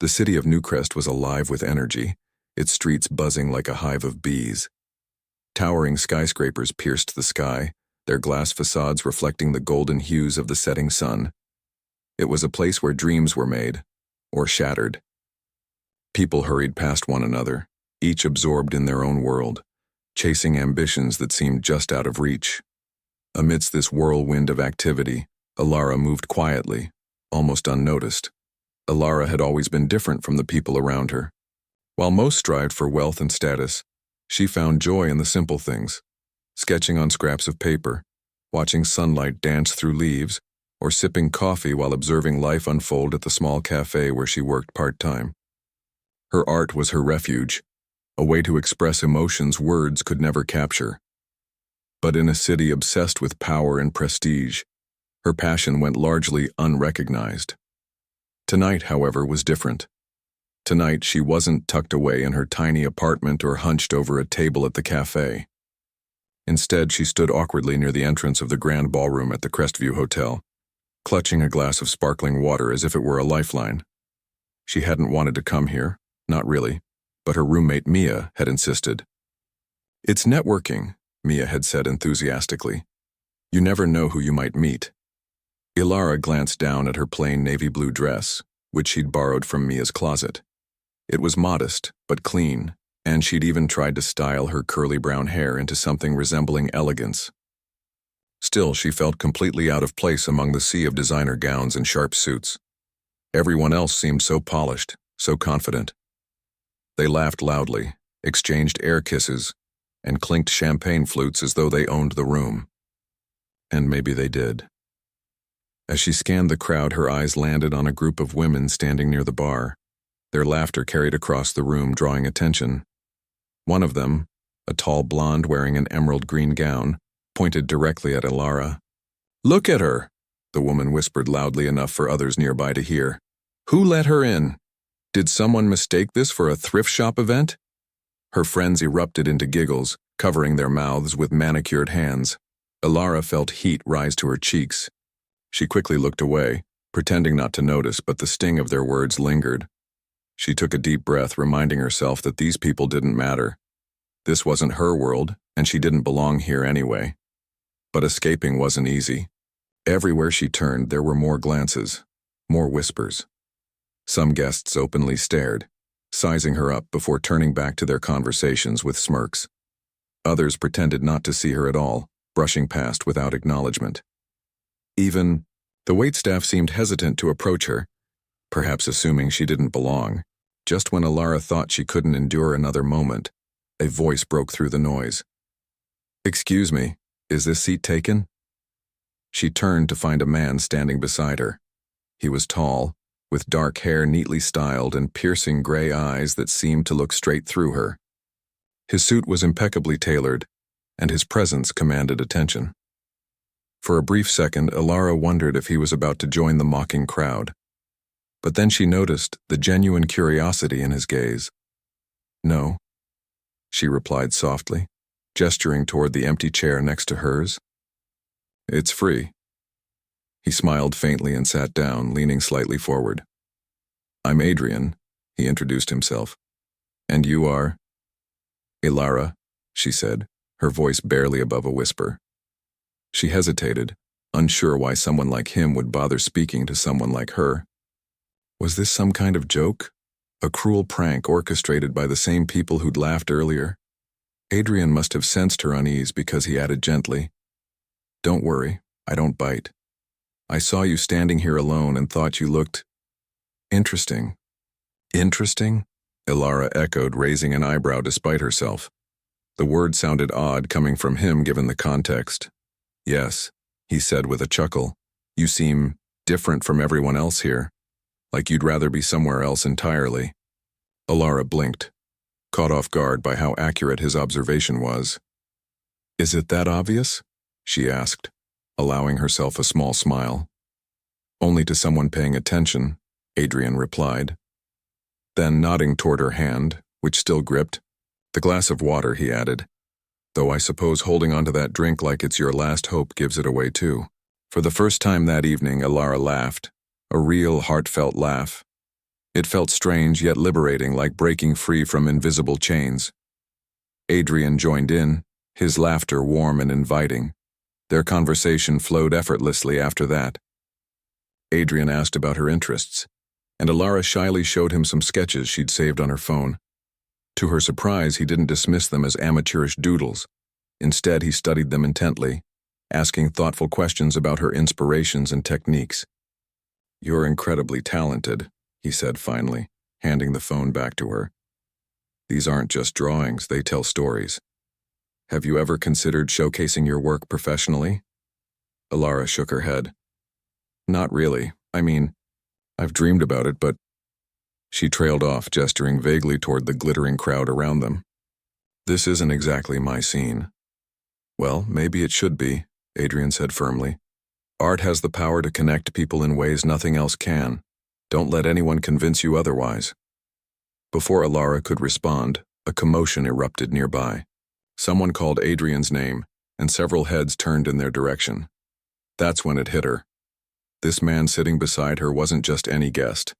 The city of Newcrest was alive with energy, its streets buzzing like a hive of bees. Towering skyscrapers pierced the sky, their glass facades reflecting the golden hues of the setting sun. It was a place where dreams were made, or shattered. People hurried past one another, each absorbed in their own world, chasing ambitions that seemed just out of reach. Amidst this whirlwind of activity, Alara moved quietly, almost unnoticed. Alara had always been different from the people around her. While most strived for wealth and status, she found joy in the simple things, sketching on scraps of paper, watching sunlight dance through leaves, or sipping coffee while observing life unfold at the small cafe where she worked part-time. Her art was her refuge, a way to express emotions words could never capture. But in a city obsessed with power and prestige, her passion went largely unrecognized. Tonight, however, was different. Tonight, she wasn't tucked away in her tiny apartment or hunched over a table at the cafe. Instead, she stood awkwardly near the entrance of the grand ballroom at the Crestview Hotel, clutching a glass of sparkling water as if it were a lifeline. She hadn't wanted to come here, not really, but her roommate Mia had insisted. "It's networking," Mia had said enthusiastically. "You never know who you might meet." Alara glanced down at her plain navy blue dress, which she'd borrowed from Mia's closet. It was modest, but clean, and she'd even tried to style her curly brown hair into something resembling elegance. Still, she felt completely out of place among the sea of designer gowns and sharp suits. Everyone else seemed so polished, so confident. They laughed loudly, exchanged air kisses, and clinked champagne flutes as though they owned the room. And maybe they did. As she scanned the crowd, her eyes landed on a group of women standing near the bar. Their laughter carried across the room, drawing attention. One of them, a tall blonde wearing an emerald green gown, pointed directly at Alara. "Look at her," the woman whispered loudly enough for others nearby to hear. "Who let her in? Did someone mistake this for a thrift shop event?" Her friends erupted into giggles, covering their mouths with manicured hands. Alara felt heat rise to her cheeks. She quickly looked away, pretending not to notice, but the sting of their words lingered. She took a deep breath, reminding herself that these people didn't matter. This wasn't her world, and she didn't belong here anyway. But escaping wasn't easy. Everywhere she turned, there were more glances, more whispers. Some guests openly stared, sizing her up before turning back to their conversations with smirks. Others pretended not to see her at all, brushing past without acknowledgement. Even the waitstaff seemed hesitant to approach her, perhaps assuming she didn't belong. Just when Alara thought she couldn't endure another moment, a voice broke through the noise. "Excuse me, is this seat taken?" She turned to find a man standing beside her. He was tall, with dark hair neatly styled and piercing gray eyes that seemed to look straight through her. His suit was impeccably tailored, and his presence commanded attention. For a brief second, Alara wondered if he was about to join the mocking crowd. But then she noticed the genuine curiosity in his gaze. "No," she replied softly, gesturing toward the empty chair next to hers. "It's free." He smiled faintly and sat down, leaning slightly forward. "I'm Adrian," he introduced himself. "And you are?" "Alara," she said, her voice barely above a whisper. She hesitated, unsure why someone like him would bother speaking to someone like her. Was this some kind of joke? A cruel prank orchestrated by the same people who'd laughed earlier? Adrian must have sensed her unease because he added gently, "Don't worry, I don't bite. I saw you standing here alone and thought you looked interesting." "Interesting?" Alara echoed, raising an eyebrow despite herself. The word sounded odd coming from him given the context. "Yes," he said with a chuckle. "You seem different from everyone else here, like you'd rather be somewhere else entirely." Alara blinked, caught off guard by how accurate his observation was. "Is it that obvious?" she asked, allowing herself a small smile. "Only to someone paying attention," Adrian replied. Then, nodding toward her hand, which still gripped, "The glass of water," he added. "Though I suppose holding onto that drink like it's your last hope gives it away too." For the first time that evening, Alara laughed, a real, heartfelt laugh. It felt strange yet liberating, like breaking free from invisible chains. Adrian joined in, his laughter warm and inviting. Their conversation flowed effortlessly after that. Adrian asked about her interests, and Alara shyly showed him some sketches she'd saved on her phone. To her surprise, he didn't dismiss them as amateurish doodles. Instead, he studied them intently, asking thoughtful questions about her inspirations and techniques. "You're incredibly talented," he said finally, handing the phone back to her. "These aren't just drawings, they tell stories. Have you ever considered showcasing your work professionally?" Alara shook her head. "Not really. I mean, I've dreamed about it, but..." She trailed off, gesturing vaguely toward the glittering crowd around them. "This isn't exactly my scene." "Well, maybe it should be," Adrian said firmly. "Art has the power to connect people in ways nothing else can. Don't let anyone convince you otherwise." Before Alara could respond, a commotion erupted nearby. Someone called Adrian's name, and several heads turned in their direction. That's when it hit her. This man sitting beside her wasn't just any guest.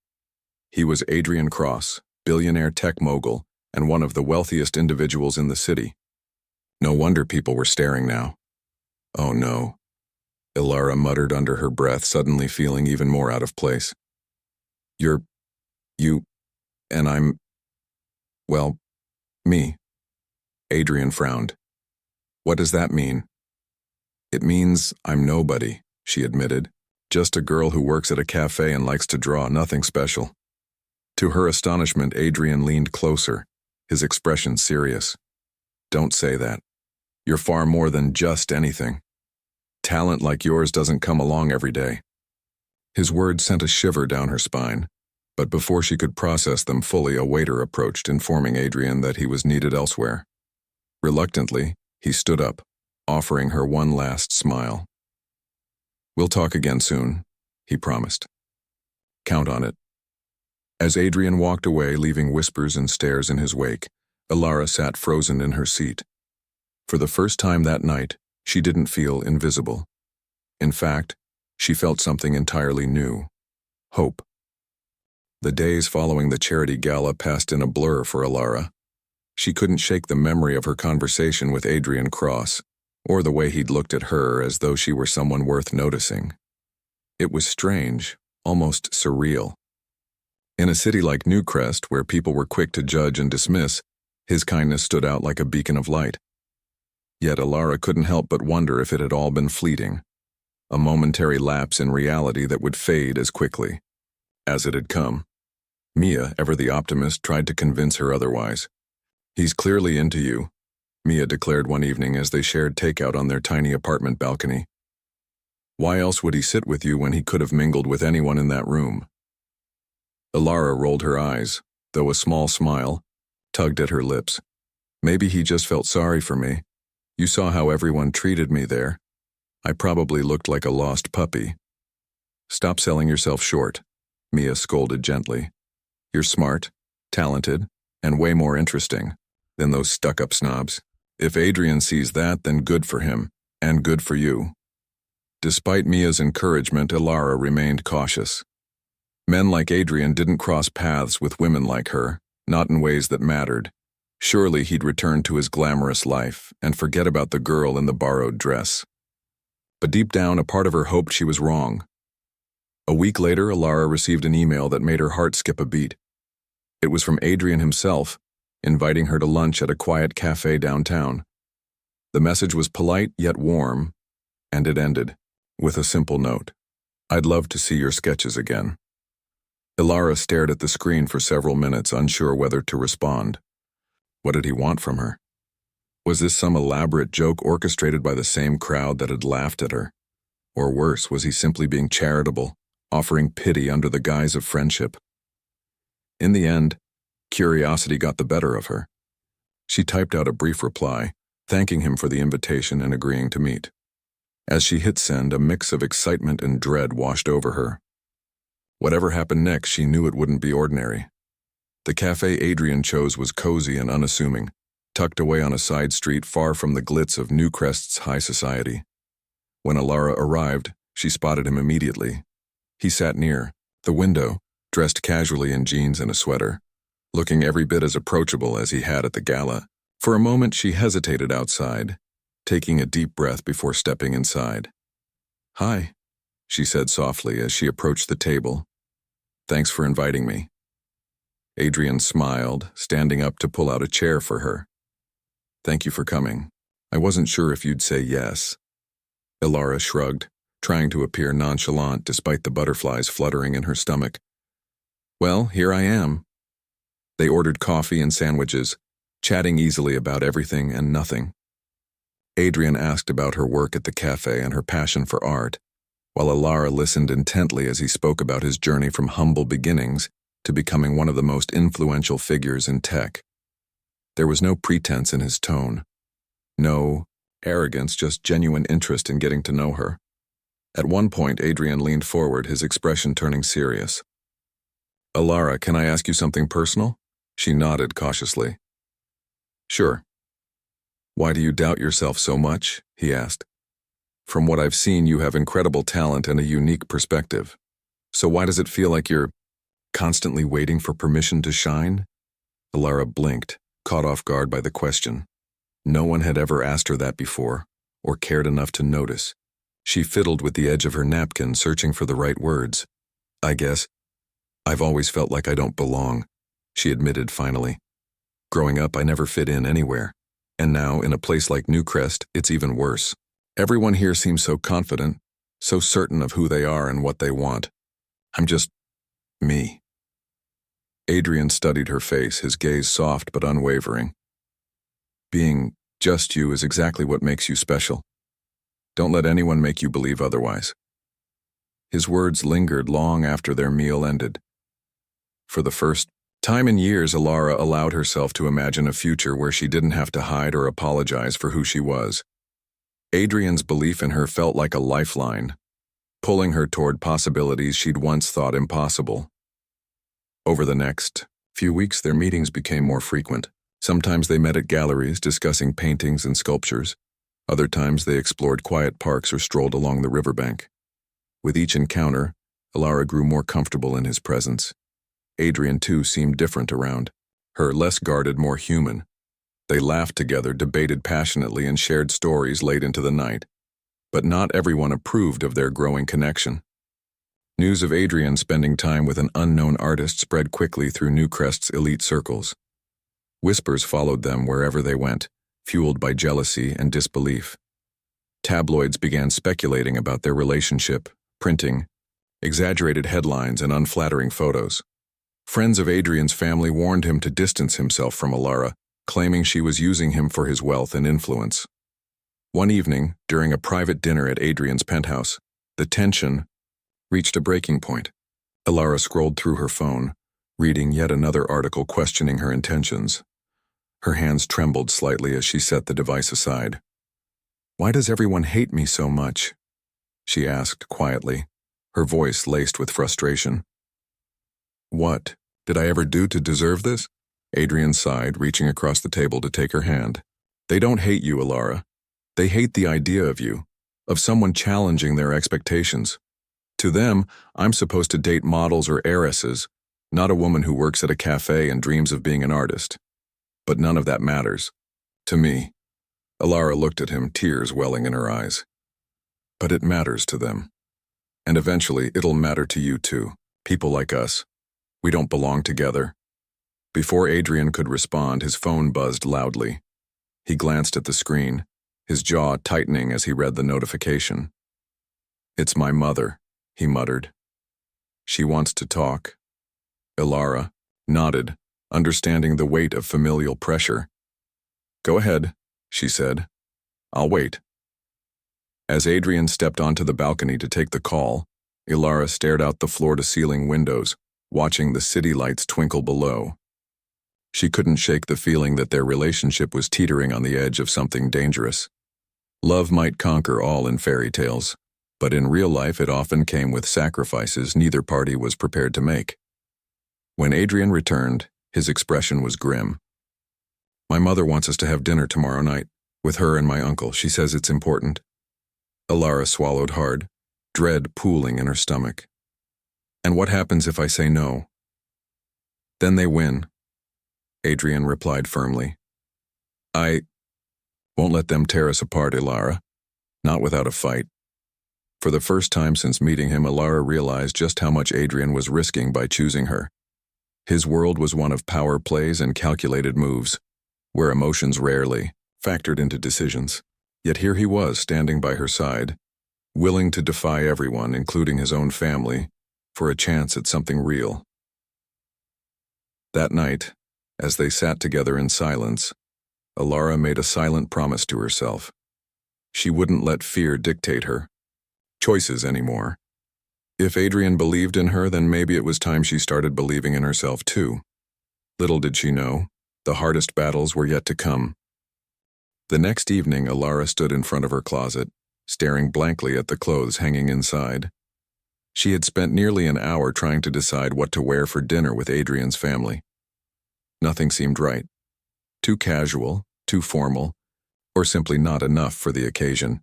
He was Adrian Cross, billionaire tech mogul, and one of the wealthiest individuals in the city. No wonder people were staring now. "Oh no," Alara muttered under her breath, suddenly feeling even more out of place. You, and I'm, well, me." Adrian frowned. "What does that mean?" "It means I'm nobody," she admitted. "Just a girl who works at a cafe and likes to draw, nothing special." To her astonishment, Adrian leaned closer, his expression serious. "Don't say that. You're far more than just anything. Talent like yours doesn't come along every day." His words sent a shiver down her spine, but before she could process them fully, a waiter approached, informing Adrian that he was needed elsewhere. Reluctantly, he stood up, offering her one last smile. "We'll talk again soon," he promised. "Count on it." As Adrian walked away, leaving whispers and stares in his wake, Alara sat frozen in her seat. For the first time that night, she didn't feel invisible. In fact, she felt something entirely new: hope. The days following the charity gala passed in a blur for Alara. She couldn't shake the memory of her conversation with Adrian Cross, or the way he'd looked at her as though she were someone worth noticing. It was strange, almost surreal. In a city like Newcrest, where people were quick to judge and dismiss, his kindness stood out like a beacon of light. Yet Alara couldn't help but wonder if it had all been fleeting, a momentary lapse in reality that would fade as quickly as it had come. Mia, ever the optimist, tried to convince her otherwise. "He's clearly into you," Mia declared one evening as they shared takeout on their tiny apartment balcony. "Why else would he sit with you when he could have mingled with anyone in that room?" Alara rolled her eyes, though a small smile tugged at her lips. "Maybe he just felt sorry for me. You saw how everyone treated me there. I probably looked like a lost puppy." "Stop selling yourself short," Mia scolded gently. "You're smart, talented, and way more interesting than those stuck-up snobs. If Adrian sees that, then good for him, and good for you." Despite Mia's encouragement, Alara remained cautious. Men like Adrian didn't cross paths with women like her, not in ways that mattered. Surely he'd return to his glamorous life and forget about the girl in the borrowed dress. But deep down, a part of her hoped she was wrong. A week later, Alara received an email that made her heart skip a beat. It was from Adrian himself, inviting her to lunch at a quiet cafe downtown. The message was polite yet warm, and it ended with a simple note: "I'd love to see your sketches again." Alara stared at the screen for several minutes, unsure whether to respond. What did he want from her? Was this some elaborate joke orchestrated by the same crowd that had laughed at her? Or worse, was he simply being charitable, offering pity under the guise of friendship? In the end, curiosity got the better of her. She typed out a brief reply, thanking him for the invitation and agreeing to meet. As she hit send, a mix of excitement and dread washed over her. Whatever happened next, she knew it wouldn't be ordinary. The cafe Adrian chose was cozy and unassuming, tucked away on a side street far from the glitz of Newcrest's high society. When Alara arrived, she spotted him immediately. He sat near the window, dressed casually in jeans and a sweater, looking every bit as approachable as he had at the gala. For a moment she hesitated outside, taking a deep breath before stepping inside. "Hi," she said softly as she approached the table. "Thanks for inviting me." Adrian smiled, standing up to pull out a chair for her. "Thank you for coming. I wasn't sure if you'd say yes." Ilara shrugged, trying to appear nonchalant despite the butterflies fluttering in her stomach. "Well, here I am." They ordered coffee and sandwiches, chatting easily about everything and nothing. Adrian asked about her work at the cafe and her passion for art, while Ilara listened intently as he spoke about his journey from humble beginnings to becoming one of the most influential figures in tech. There was no pretense in his tone. No arrogance, just genuine interest in getting to know her. At one point, Adrian leaned forward, his expression turning serious. "Ilara, can I ask you something personal?" She nodded cautiously. "Sure." "Why do you doubt yourself so much?" he asked. "From what I've seen, you have incredible talent and a unique perspective. So why does it feel like you're constantly waiting for permission to shine?" Ilara blinked, caught off guard by the question. No one had ever asked her that before, or cared enough to notice. She fiddled with the edge of her napkin, searching for the right words. "I guess I've always felt like I don't belong," she admitted finally. "Growing up, I never fit in anywhere. And now, in a place like Newcrest, it's even worse. Everyone here seems so confident, so certain of who they are and what they want. I'm just me." Adrian studied her face, his gaze soft but unwavering. "Being just you is exactly what makes you special. Don't let anyone make you believe otherwise." His words lingered long after their meal ended. For the first time in years, Ilara allowed herself to imagine a future where she didn't have to hide or apologize for who she was. Adrian's belief in her felt like a lifeline, pulling her toward possibilities she'd once thought impossible. Over the next few weeks, their meetings became more frequent. Sometimes they met at galleries discussing paintings and sculptures. Other times they explored quiet parks or strolled along the riverbank. With each encounter, Ilara grew more comfortable in his presence. Adrian, too, seemed different around her, less guarded, more human. They laughed together, debated passionately, and shared stories late into the night. But not everyone approved of their growing connection. News of Adrian spending time with an unknown artist spread quickly through Newcrest's elite circles. Whispers followed them wherever they went, fueled by jealousy and disbelief. Tabloids began speculating about their relationship, printing exaggerated headlines and unflattering photos. Friends of Adrian's family warned him to distance himself from Ilara, claiming she was using him for his wealth and influence. One evening, during a private dinner at Adrian's penthouse, the tension reached a breaking point. Ilara scrolled through her phone, reading yet another article questioning her intentions. Her hands trembled slightly as she set the device aside. "Why does everyone hate me so much?" she asked quietly, her voice laced with frustration. "What did I ever do to deserve this?" Adrian sighed, reaching across the table to take her hand. "They don't hate you, Ilara. They hate the idea of you, of someone challenging their expectations. To them, I'm supposed to date models or heiresses, not a woman who works at a cafe and dreams of being an artist. But none of that matters. To me." Ilara looked at him, tears welling in her eyes. "But it matters to them. And eventually, it'll matter to you too. People like us. We don't belong together." Before Adrian could respond, his phone buzzed loudly. He glanced at the screen, his jaw tightening as he read the notification. "It's my mother," he muttered. "She wants to talk." Ilara nodded, understanding the weight of familial pressure. "Go ahead," she said. "I'll wait." As Adrian stepped onto the balcony to take the call, Ilara stared out the floor-to-ceiling windows, watching the city lights twinkle below. She couldn't shake the feeling that their relationship was teetering on the edge of something dangerous. Love might conquer all in fairy tales, but in real life it often came with sacrifices neither party was prepared to make. When Adrian returned, his expression was grim. "My mother wants us to have dinner tomorrow night, with her and my uncle. She says it's important." Ilara swallowed hard, dread pooling in her stomach. And what happens if I say no? Then they win, Adrian replied firmly. I won't let them tear us apart, Ilara. Not without a fight. For the first time since meeting him, Ilara realized just how much Adrian was risking by choosing her. His world was one of power plays and calculated moves, where emotions rarely factored into decisions. Yet here he was, standing by her side, willing to defy everyone, including his own family, for a chance at something real. That night, as they sat together in silence, Ilara made a silent promise to herself. She wouldn't let fear dictate her choices anymore. If Adrian believed in her, then maybe it was time she started believing in herself too. Little did she know, the hardest battles were yet to come. The next evening, Ilara stood in front of her closet, staring blankly at the clothes hanging inside. She had spent nearly an hour trying to decide what to wear for dinner with Adrian's family. Nothing seemed right. Too casual, too formal, or simply not enough for the occasion.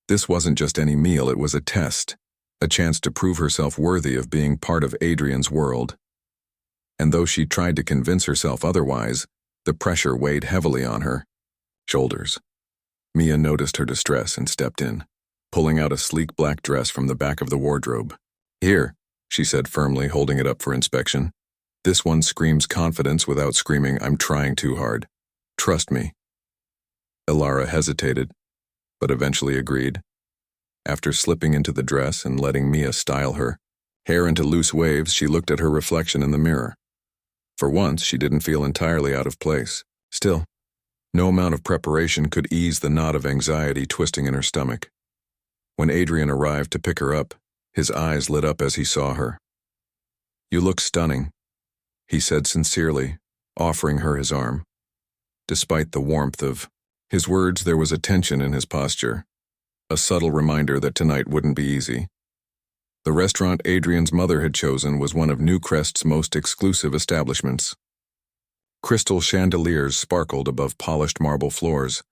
This wasn't just any meal, it was a test, a chance to prove herself worthy of being part of Adrian's world. And though she tried to convince herself otherwise, the pressure weighed heavily on her shoulders. Mia noticed her distress and stepped in, pulling out a sleek black dress from the back of the wardrobe. Here, she said firmly, holding it up for inspection. This one screams confidence without screaming, I'm trying too hard. Trust me. Ilara hesitated, but eventually agreed. After slipping into the dress and letting Mia style her hair into loose waves, she looked at her reflection in the mirror. For once, she didn't feel entirely out of place. Still, no amount of preparation could ease the knot of anxiety twisting in her stomach. When Adrian arrived to pick her up, his eyes lit up as he saw her. You look stunning, he said sincerely, offering her his arm. Despite the warmth of his words, there was a tension in his posture, a subtle reminder that tonight wouldn't be easy. The restaurant Adrian's mother had chosen was one of Newcrest's most exclusive establishments. Crystal chandeliers sparkled above polished marble floors,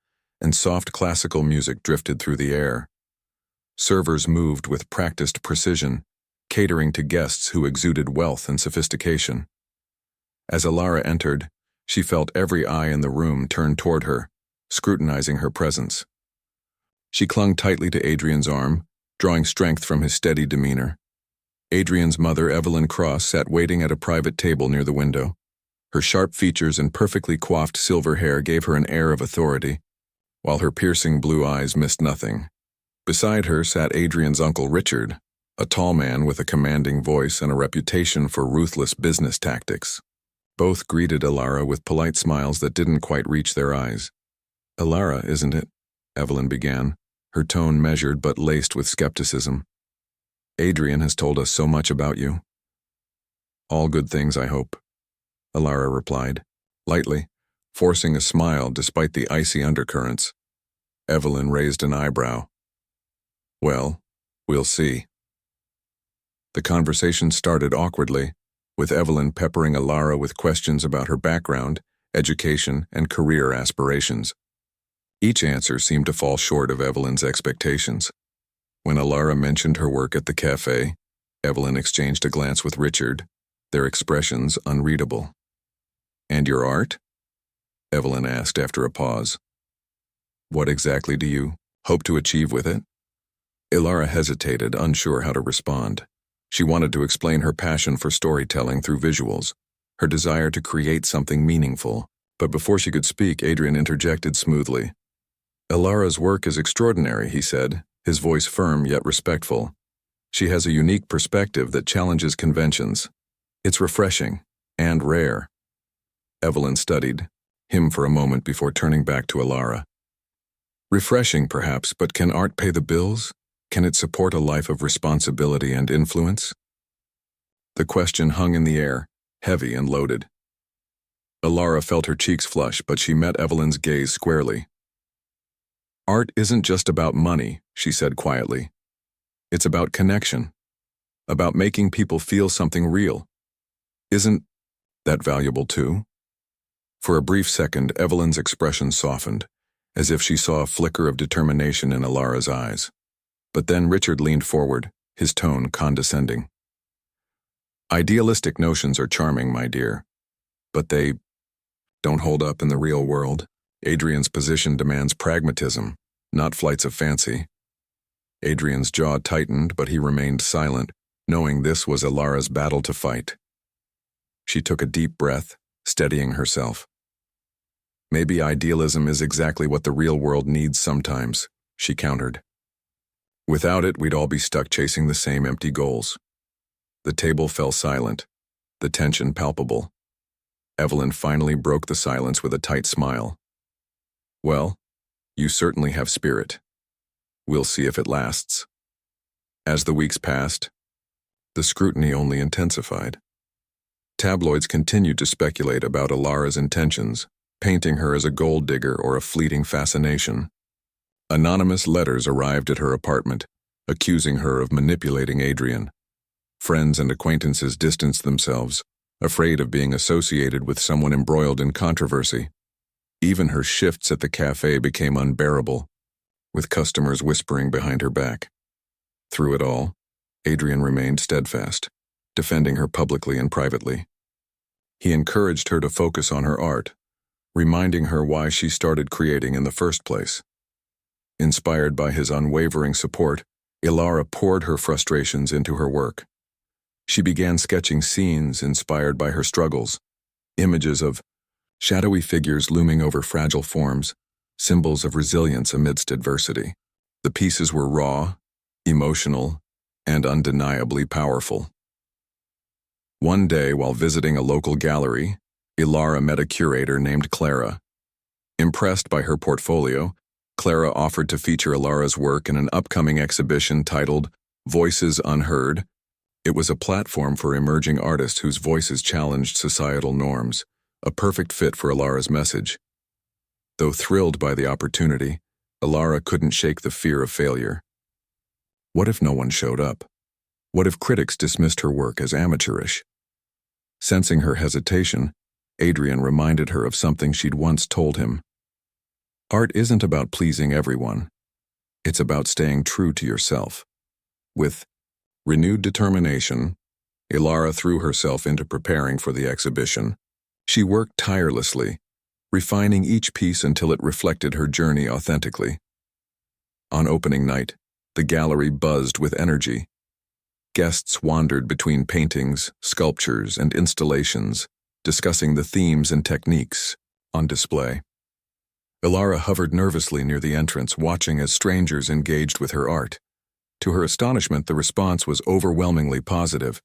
and soft classical music drifted through the air. Servers moved with practiced precision, catering to guests who exuded wealth and sophistication. As Ilara entered, she felt every eye in the room turn toward her, scrutinizing her presence. She clung tightly to Adrian's arm, drawing strength from his steady demeanor. Adrian's mother, Evelyn Cross, sat waiting at a private table near the window. Her sharp features and perfectly coiffed silver hair gave her an air of authority, while her piercing blue eyes missed nothing. Beside her sat Adrian's uncle Richard, a tall man with a commanding voice and a reputation for ruthless business tactics. Both greeted Ilara with polite smiles that didn't quite reach their eyes. Ilara, isn't it? Evelyn began, her tone measured but laced with skepticism. Adrian has told us so much about you. All good things, I hope, Ilara replied, lightly, forcing a smile despite the icy undercurrents. Evelyn raised an eyebrow. Well, we'll see. The conversation started awkwardly, with Evelyn peppering Ilara with questions about her background, education, and career aspirations. Each answer seemed to fall short of Evelyn's expectations. When Ilara mentioned her work at the cafe, Evelyn exchanged a glance with Richard, their expressions unreadable. And your art? Evelyn asked after a pause. What exactly do you hope to achieve with it? Ilara hesitated, unsure how to respond. She wanted to explain her passion for storytelling through visuals, her desire to create something meaningful. But before she could speak, Adrian interjected smoothly. Ilara's work is extraordinary, he said, his voice firm yet respectful. She has a unique perspective that challenges conventions. It's refreshing and rare. Evelyn studied him for a moment before turning back to Ilara. Refreshing, perhaps, but can art pay the bills? Can it support a life of responsibility and influence? The question hung in the air, heavy and loaded. Ilara felt her cheeks flush, but she met Evelyn's gaze squarely. Art isn't just about money, she said quietly. It's about connection, about making people feel something real. Isn't that valuable too? For a brief second, Evelyn's expression softened, as if she saw a flicker of determination in Ilara's eyes. But then Richard leaned forward, his tone condescending. Idealistic notions are charming, my dear, but they don't hold up in the real world. Adrian's position demands pragmatism, not flights of fancy. Adrian's jaw tightened, but he remained silent, knowing this was Ilara's battle to fight. She took a deep breath, steadying herself. Maybe idealism is exactly what the real world needs sometimes, she countered. Without it, we'd all be stuck chasing the same empty goals. The table fell silent, the tension palpable. Evelyn finally broke the silence with a tight smile. Well, you certainly have spirit. We'll see if it lasts. As the weeks passed, the scrutiny only intensified. Tabloids continued to speculate about Ilara's intentions, painting her as a gold digger or a fleeting fascination. Anonymous letters arrived at her apartment, accusing her of manipulating Adrian. Friends and acquaintances distanced themselves, afraid of being associated with someone embroiled in controversy. Even her shifts at the cafe became unbearable, with customers whispering behind her back. Through it all, Adrian remained steadfast, defending her publicly and privately. He encouraged her to focus on her art, reminding her why she started creating in the first place. Inspired by his unwavering support, Ilara poured her frustrations into her work. She began sketching scenes inspired by her struggles, images of shadowy figures looming over fragile forms, symbols of resilience amidst adversity. The pieces were raw, emotional, and undeniably powerful. One day, while visiting a local gallery, Ilara met a curator named Clara. Impressed by her portfolio, Clara offered to feature Ilara's work in an upcoming exhibition titled Voices Unheard. It was a platform for emerging artists whose voices challenged societal norms, a perfect fit for Ilara's message. Though thrilled by the opportunity, Ilara couldn't shake the fear of failure. What if no one showed up? What if critics dismissed her work as amateurish? Sensing her hesitation, Adrian reminded her of something she'd once told him. Art isn't about pleasing everyone. It's about staying true to yourself. With renewed determination, Ilara threw herself into preparing for the exhibition. She worked tirelessly, refining each piece until it reflected her journey authentically. On opening night, the gallery buzzed with energy. Guests wandered between paintings, sculptures, and installations, discussing the themes and techniques on display. Ilara hovered nervously near the entrance, watching as strangers engaged with her art. To her astonishment, the response was overwhelmingly positive.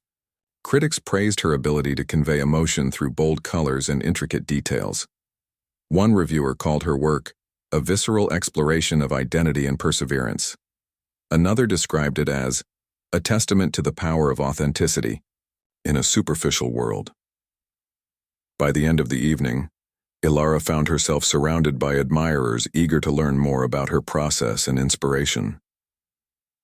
Critics praised her ability to convey emotion through bold colors and intricate details. One reviewer called her work a visceral exploration of identity and perseverance. Another described it as a testament to the power of authenticity in a superficial world. By the end of the evening, Ilara found herself surrounded by admirers eager to learn more about her process and inspiration.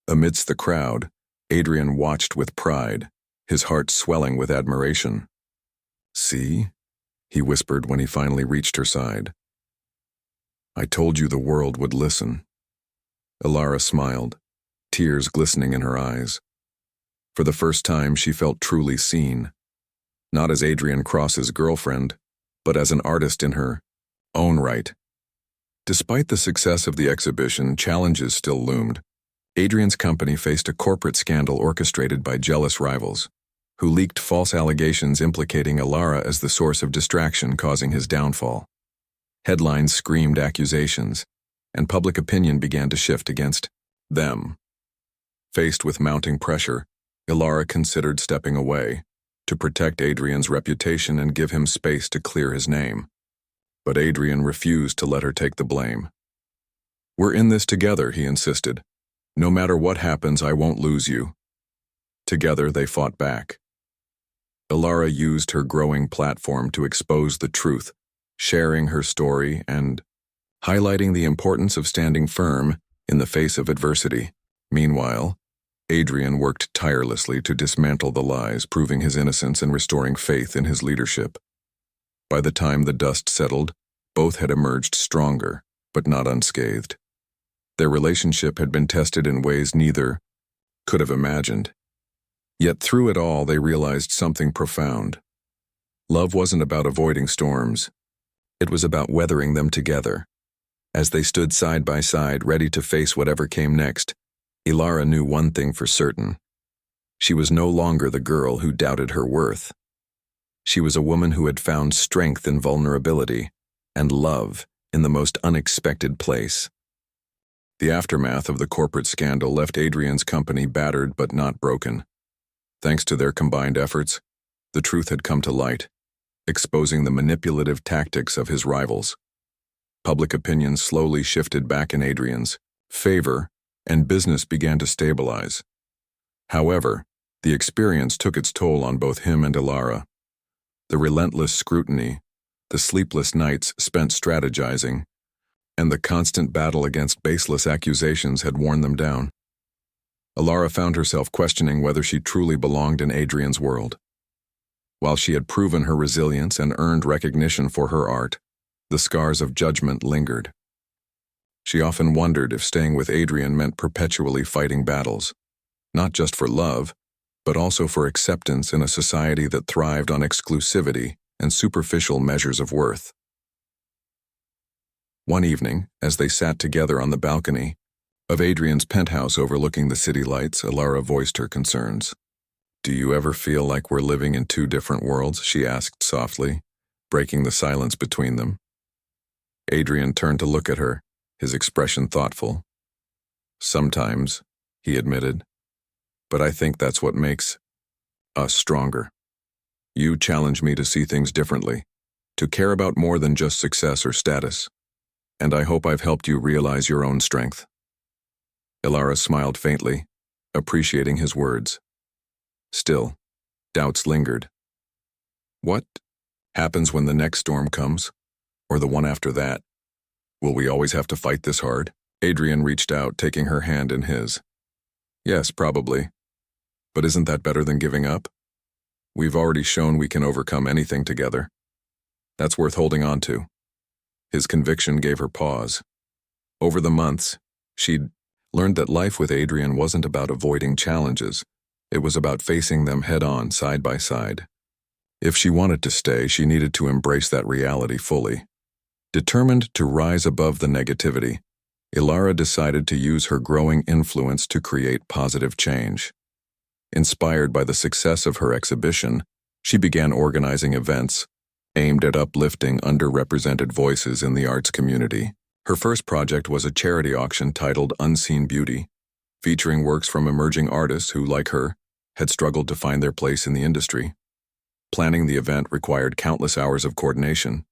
Amidst the crowd, Adrian watched with pride, his heart swelling with admiration. "See?" he whispered when he finally reached her side. "I told you the world would listen." Ilara smiled, tears glistening in her eyes. For the first time, she felt truly seen, not as Adrian Cross's girlfriend, but as an artist in her own right. Despite the success of the exhibition, challenges still loomed. Adrian's company faced a corporate scandal orchestrated by jealous rivals, who leaked false allegations implicating Ilara as the source of distraction causing his downfall. Headlines screamed accusations, and public opinion began to shift against them. Faced with mounting pressure, Ilara considered stepping away, to protect Adrian's reputation and give him space to clear his name. But Adrian refused to let her take the blame. "We're in this together," he insisted. "No matter what happens, I won't lose you." Together, they fought back. Ilara used her growing platform to expose the truth, sharing her story and highlighting the importance of standing firm in the face of adversity. Meanwhile, Adrian worked tirelessly to dismantle the lies, proving his innocence and restoring faith in his leadership. By the time the dust settled, both had emerged stronger, but not unscathed. Their relationship had been tested in ways neither could have imagined. Yet through it all, they realized something profound. Love wasn't about avoiding storms. It was about weathering them together. As they stood side by side, ready to face whatever came next, Ilara knew one thing for certain. She was no longer the girl who doubted her worth. She was a woman who had found strength in vulnerability and love in the most unexpected place. The aftermath of the corporate scandal left Adrian's company battered but not broken. Thanks to their combined efforts, the truth had come to light, exposing the manipulative tactics of his rivals. Public opinion slowly shifted back in Adrian's favor, and business began to stabilize. However, the experience took its toll on both him and Ilara. The relentless scrutiny, the sleepless nights spent strategizing, and the constant battle against baseless accusations had worn them down. Ilara found herself questioning whether she truly belonged in Adrian's world. While she had proven her resilience and earned recognition for her art, the scars of judgment lingered. She often wondered if staying with Adrian meant perpetually fighting battles, not just for love, but also for acceptance in a society that thrived on exclusivity and superficial measures of worth. One evening, as they sat together on the balcony of Adrian's penthouse overlooking the city lights, Ilara voiced her concerns. "Do you ever feel like we're living in two different worlds?" she asked softly, breaking the silence between them. Adrian turned to look at her, his expression thoughtful. "Sometimes," he admitted, "but I think that's what makes us stronger. You challenge me to see things differently, to care about more than just success or status, and I hope I've helped you realize your own strength." Ilara smiled faintly, appreciating his words. Still, doubts lingered. What happens when the next storm comes, or the one after that? Will we always have to fight this hard? Adrian reached out, taking her hand in his. Yes, probably. But isn't that better than giving up? We've already shown we can overcome anything together. That's worth holding on to. His conviction gave her pause. Over the months, she'd learned that life with Adrian wasn't about avoiding challenges. It was about facing them head-on, side by side. If she wanted to stay, she needed to embrace that reality fully. Determined to rise above the negativity, Ilara decided to use her growing influence to create positive change. Inspired by the success of her exhibition, she began organizing events aimed at uplifting underrepresented voices in the arts community. Her first project was a charity auction titled Unseen Beauty, featuring works from emerging artists who, like her, had struggled to find their place in the industry. Planning the event required countless hours of coordination,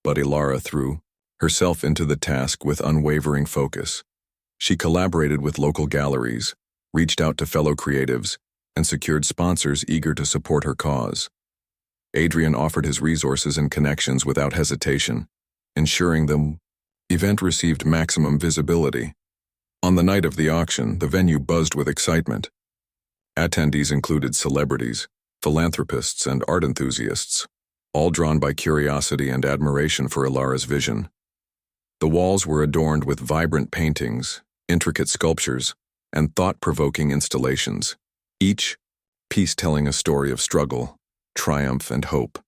but Ilara threw herself into the task with unwavering focus. She collaborated with local galleries, reached out to fellow creatives, and secured sponsors eager to support her cause. Adrian offered his resources and connections without hesitation, ensuring the event received maximum visibility. On the night of the auction, the venue buzzed with excitement. Attendees included celebrities, philanthropists, and art enthusiasts, all drawn by curiosity and admiration for Ilara's vision. The walls were adorned with vibrant paintings, intricate sculptures, and thought-provoking installations, each piece telling a story of struggle, triumph, and hope.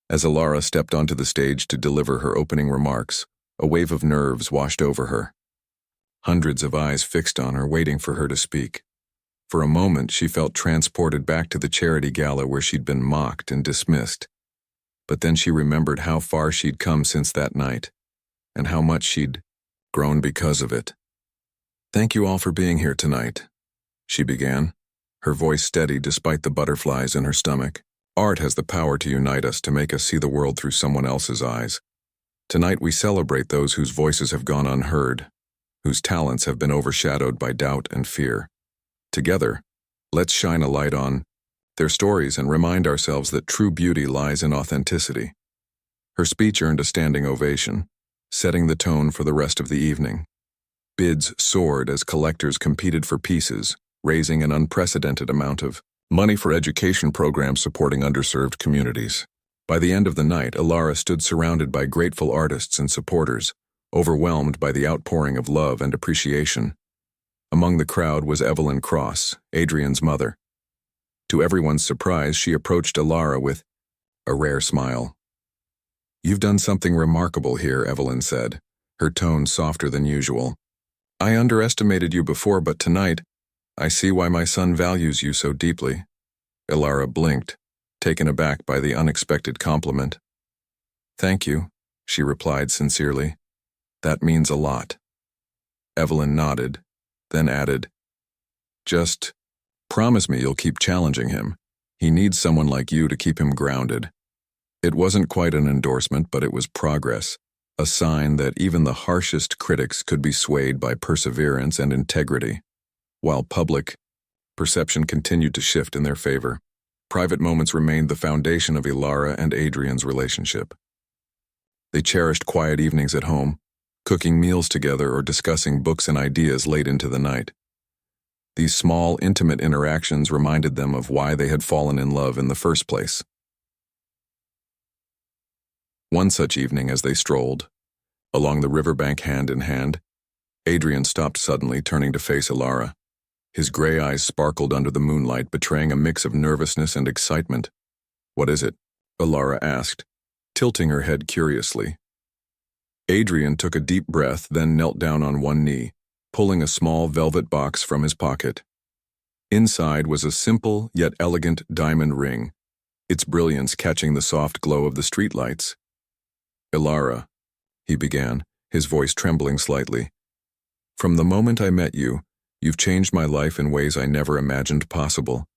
As Ilara stepped onto the stage to deliver her opening remarks, a wave of nerves washed over her. Hundreds of eyes fixed on her, waiting for her to speak. For a moment, she felt transported back to the charity gala where she'd been mocked and dismissed. But then she remembered how far she'd come since that night, and how much she'd grown because of it. "Thank you all for being here tonight," she began, her voice steady despite the butterflies in her stomach. "Art has the power to unite us, to make us see the world through someone else's eyes. Tonight we celebrate those whose voices have gone unheard, whose talents have been overshadowed by doubt and fear. Together, let's shine a light on their stories and remind ourselves that true beauty lies in authenticity." Her speech earned a standing ovation, setting the tone for the rest of the evening. Bids soared as collectors competed for pieces, raising an unprecedented amount of money for education programs supporting underserved communities. By the end of the night, Ilara stood surrounded by grateful artists and supporters, overwhelmed by the outpouring of love and appreciation. Among the crowd was Evelyn Cross, Adrian's mother. To everyone's surprise, she approached Alara with a rare smile. "You've done something remarkable here," Evelyn said, her tone softer than usual. "I underestimated you before, but tonight, I see why my son values you so deeply." Alara blinked, taken aback by the unexpected compliment. "Thank you," she replied sincerely. "That means a lot." Evelyn nodded, then added, "Just promise me you'll keep challenging him. He needs someone like you to keep him grounded." It wasn't quite an endorsement, but it was progress, a sign that even the harshest critics could be swayed by perseverance and integrity. While public perception continued to shift in their favor, private moments remained the foundation of Alara and Adrian's relationship. They cherished quiet evenings at home, cooking meals together or discussing books and ideas late into the night. These small, intimate interactions reminded them of why they had fallen in love in the first place. One such evening, as they strolled along the riverbank hand in hand, Adrian stopped suddenly, turning to face Alara. His gray eyes sparkled under the moonlight, betraying a mix of nervousness and excitement. "What is it?" Alara asked, tilting her head curiously. Adrian took a deep breath, then knelt down on one knee, pulling a small velvet box from his pocket. Inside was a simple yet elegant diamond ring, its brilliance catching the soft glow of the streetlights. "Alara," he began, his voice trembling slightly. "From the moment I met you, you've changed my life in ways I never imagined possible.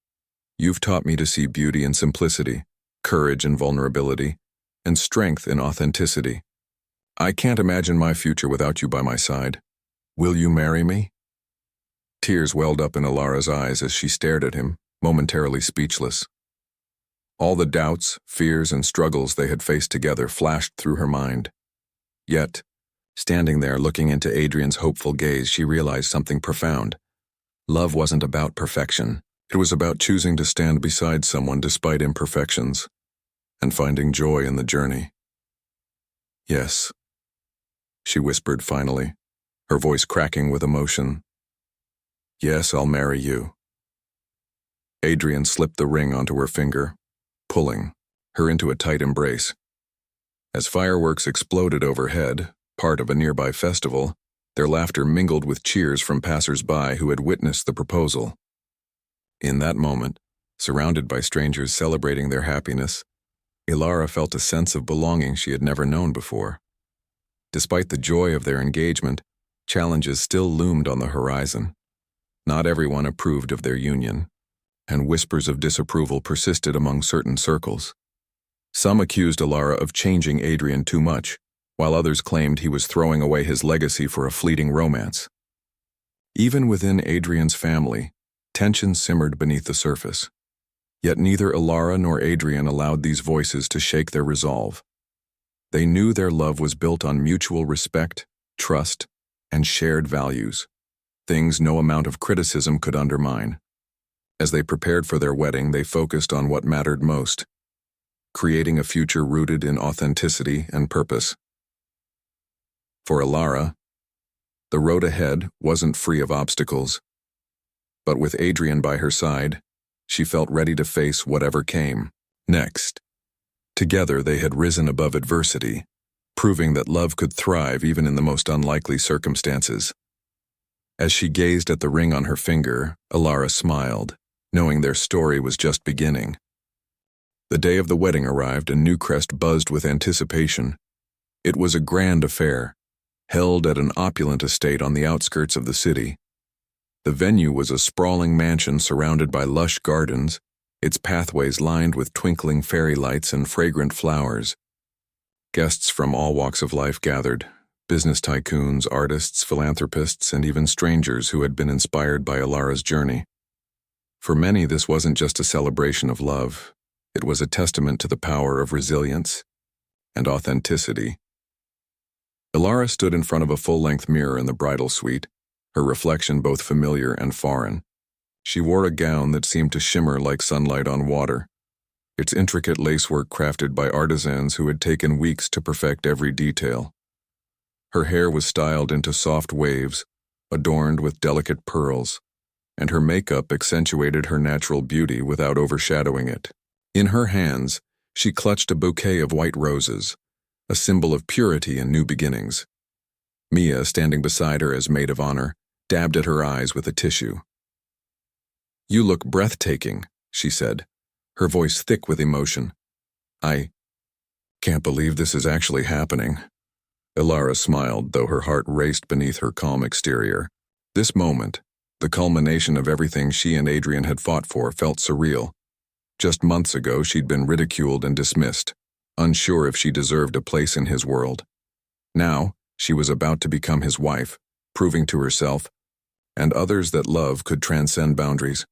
You've taught me to see beauty in simplicity, courage in vulnerability, and strength in authenticity. I can't imagine my future without you by my side. Will you marry me?" Tears welled up in Alara's eyes as she stared at him, momentarily speechless. All the doubts, fears, and struggles they had faced together flashed through her mind. Yet, standing there looking into Adrian's hopeful gaze, she realized something profound. Love wasn't about perfection. It was about choosing to stand beside someone despite imperfections, and finding joy in the journey. "Yes," she whispered finally, her voice cracking with emotion. "Yes, I'll marry you." Adrian slipped the ring onto her finger, pulling her into a tight embrace. As fireworks exploded overhead, part of a nearby festival, their laughter mingled with cheers from passers-by who had witnessed the proposal. In that moment, surrounded by strangers celebrating their happiness, Alara felt a sense of belonging she had never known before. Despite the joy of their engagement, challenges still loomed on the horizon. Not everyone approved of their union, and whispers of disapproval persisted among certain circles. Some accused Alara of changing Adrian too much, while others claimed he was throwing away his legacy for a fleeting romance. Even within Adrian's family, tension simmered beneath the surface. Yet neither Alara nor Adrian allowed these voices to shake their resolve. They knew their love was built on mutual respect, trust, and shared values, things no amount of criticism could undermine. As they prepared for their wedding, they focused on what mattered most: creating a future rooted in authenticity and purpose. For Alara, the road ahead wasn't free of obstacles, but with Adrian by her side, she felt ready to face whatever came next. Together they had risen above adversity, proving that love could thrive even in the most unlikely circumstances. As she gazed at the ring on her finger, Alara smiled, knowing their story was just beginning. The day of the wedding arrived, and Newcrest buzzed with anticipation. It was a grand affair, held at an opulent estate on the outskirts of the city. The venue was a sprawling mansion surrounded by lush gardens, its pathways lined with twinkling fairy lights and fragrant flowers. Guests from all walks of life gathered: business tycoons, artists, philanthropists, and even strangers who had been inspired by Alara's journey. For many, this wasn't just a celebration of love. It was a testament to the power of resilience and authenticity. Alara stood in front of a full-length mirror in the bridal suite, her reflection both familiar and foreign. She wore a gown that seemed to shimmer like sunlight on water, its intricate lacework crafted by artisans who had taken weeks to perfect every detail. Her hair was styled into soft waves, adorned with delicate pearls, and her makeup accentuated her natural beauty without overshadowing it. In her hands, she clutched a bouquet of white roses, a symbol of purity and new beginnings. Mia, standing beside her as maid of honor, dabbed at her eyes with a tissue. "You look breathtaking," she said, her voice thick with emotion. "I can't believe this is actually happening." Ilara smiled, though her heart raced beneath her calm exterior. This moment, the culmination of everything she and Adrian had fought for, felt surreal. Just months ago, she'd been ridiculed and dismissed, unsure if she deserved a place in his world. Now, she was about to become his wife, proving to herself and others that love could transcend boundaries.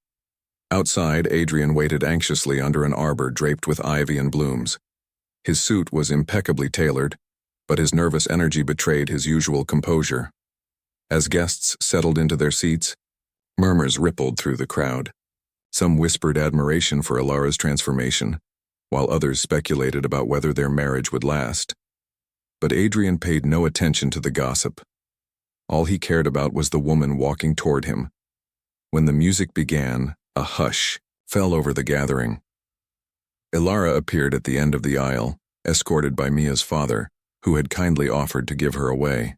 Outside, Adrian waited anxiously under an arbor draped with ivy and blooms. His suit was impeccably tailored, but his nervous energy betrayed his usual composure. As guests settled into their seats, murmurs rippled through the crowd. Some whispered admiration for Ilara's transformation, while others speculated about whether their marriage would last. But Adrian paid no attention to the gossip. All he cared about was the woman walking toward him. When the music began, a hush fell over the gathering. Ilara appeared at the end of the aisle, escorted by Mia's father, who had kindly offered to give her away.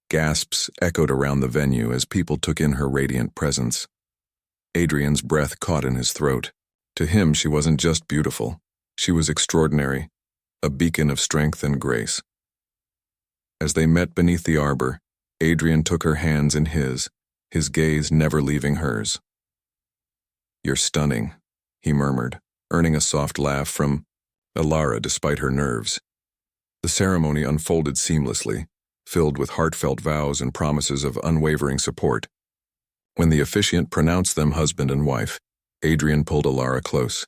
Gasps echoed around the venue as people took in her radiant presence. Adrian's breath caught in his throat. To him, she wasn't just beautiful. She was extraordinary, a beacon of strength and grace. As they met beneath the arbor, Adrian took her hands in his gaze never leaving hers. "You're stunning," he murmured, earning a soft laugh from Ilara despite her nerves. The ceremony unfolded seamlessly, filled with heartfelt vows and promises of unwavering support. When the officiant pronounced them husband and wife, Adrian pulled Ilara close,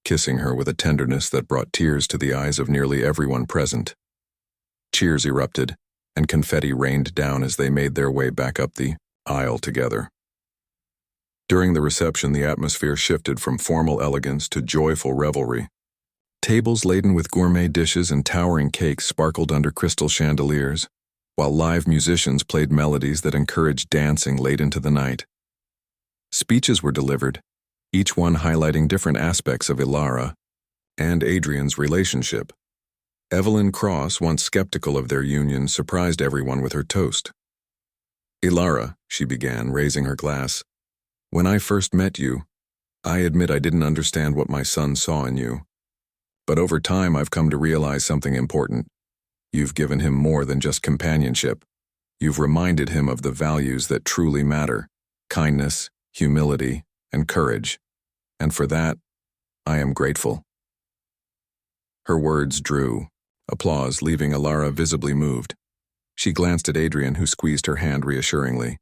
kissing her with a tenderness that brought tears to the eyes of nearly everyone present. Cheers erupted, and confetti rained down as they made their way back up the aisle together. During the reception, the atmosphere shifted from formal elegance to joyful revelry. Tables laden with gourmet dishes and towering cakes sparkled under crystal chandeliers, while live musicians played melodies that encouraged dancing late into the night. Speeches were delivered, each one highlighting different aspects of Ilara and Adrian's relationship. Evelyn Cross, once skeptical of their union, surprised everyone with her toast. "Ilara," she began, raising her glass, "when I first met you, I admit I didn't understand what my son saw in you. But over time, I've come to realize something important. You've given him more than just companionship. You've reminded him of the values that truly matter: kindness, humility, and courage. And for that, I am grateful." Her words drew applause, leaving Ilara visibly moved. She glanced at Adrian, who squeezed her hand reassuringly.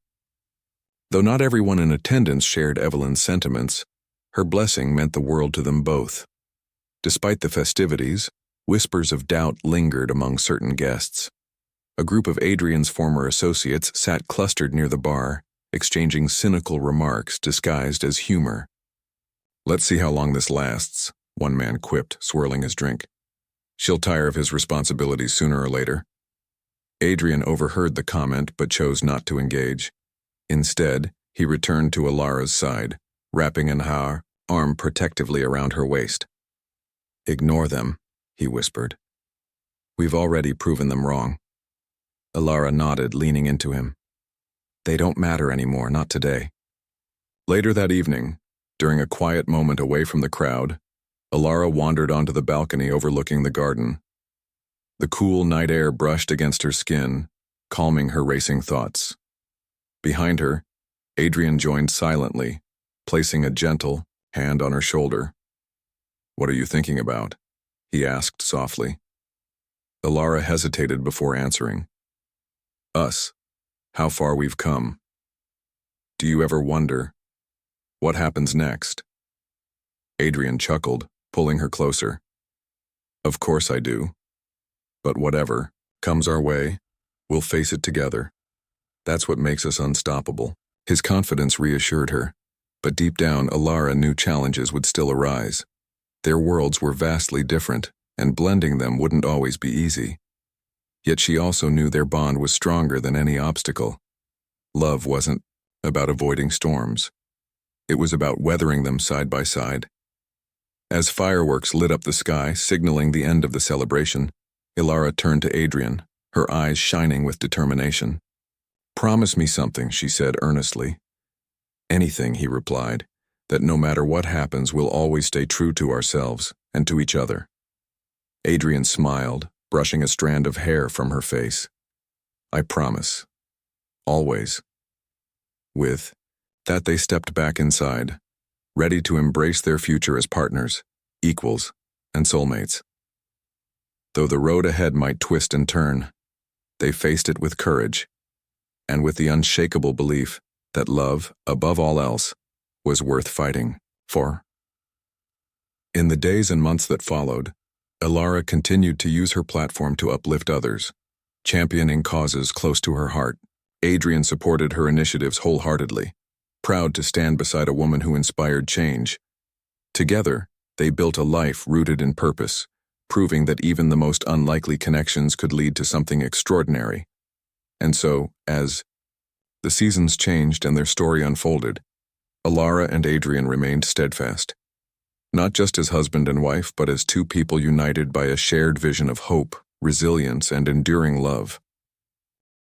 Though not everyone in attendance shared Evelyn's sentiments, her blessing meant the world to them both. Despite the festivities, whispers of doubt lingered among certain guests. A group of Adrian's former associates sat clustered near the bar, exchanging cynical remarks disguised as humor. "Let's see how long this lasts," one man quipped, swirling his drink. "She'll tire of his responsibilities sooner or later." Adrian overheard the comment but chose not to engage. Instead, he returned to Ilara's side, wrapping her arm protectively around her waist. "Ignore them," he whispered. "We've already proven them wrong." Ilara nodded, leaning into him. "They don't matter anymore, not today." Later that evening, during a quiet moment away from the crowd, Ilara wandered onto the balcony overlooking the garden. The cool night air brushed against her skin, calming her racing thoughts. Behind her, Adrian joined silently, placing a gentle hand on her shoulder. "What are you thinking about?" he asked softly. Ilara hesitated before answering. "Us. How far we've come. Do you ever wonder what happens next?" Adrian chuckled, pulling her closer. "Of course I do. But whatever comes our way, we'll face it together. That's what makes us unstoppable." His confidence reassured her, but deep down, Ilara knew challenges would still arise. Their worlds were vastly different, and blending them wouldn't always be easy. Yet she also knew their bond was stronger than any obstacle. Love wasn't about avoiding storms. It was about weathering them side by side. As fireworks lit up the sky, signaling the end of the celebration, Ilara turned to Adrian, her eyes shining with determination. "Promise me something," she said earnestly. "Anything," he replied, "that no matter what happens, we'll always stay true to ourselves and to each other." Adrian smiled, brushing a strand of hair from her face. "I promise. Always." With that, they stepped back inside, ready to embrace their future as partners, equals, and soulmates. Though the road ahead might twist and turn, they faced it with courage, and with the unshakable belief that love, above all else, was worth fighting for. In the days and months that followed, Ilara continued to use her platform to uplift others, championing causes close to her heart. Adrian supported her initiatives wholeheartedly, proud to stand beside a woman who inspired change. Together, they built a life rooted in purpose, proving that even the most unlikely connections could lead to something extraordinary. And so, as the seasons changed and their story unfolded, Ilara and Adrian remained steadfast, not just as husband and wife, but as two people united by a shared vision of hope, resilience, and enduring love.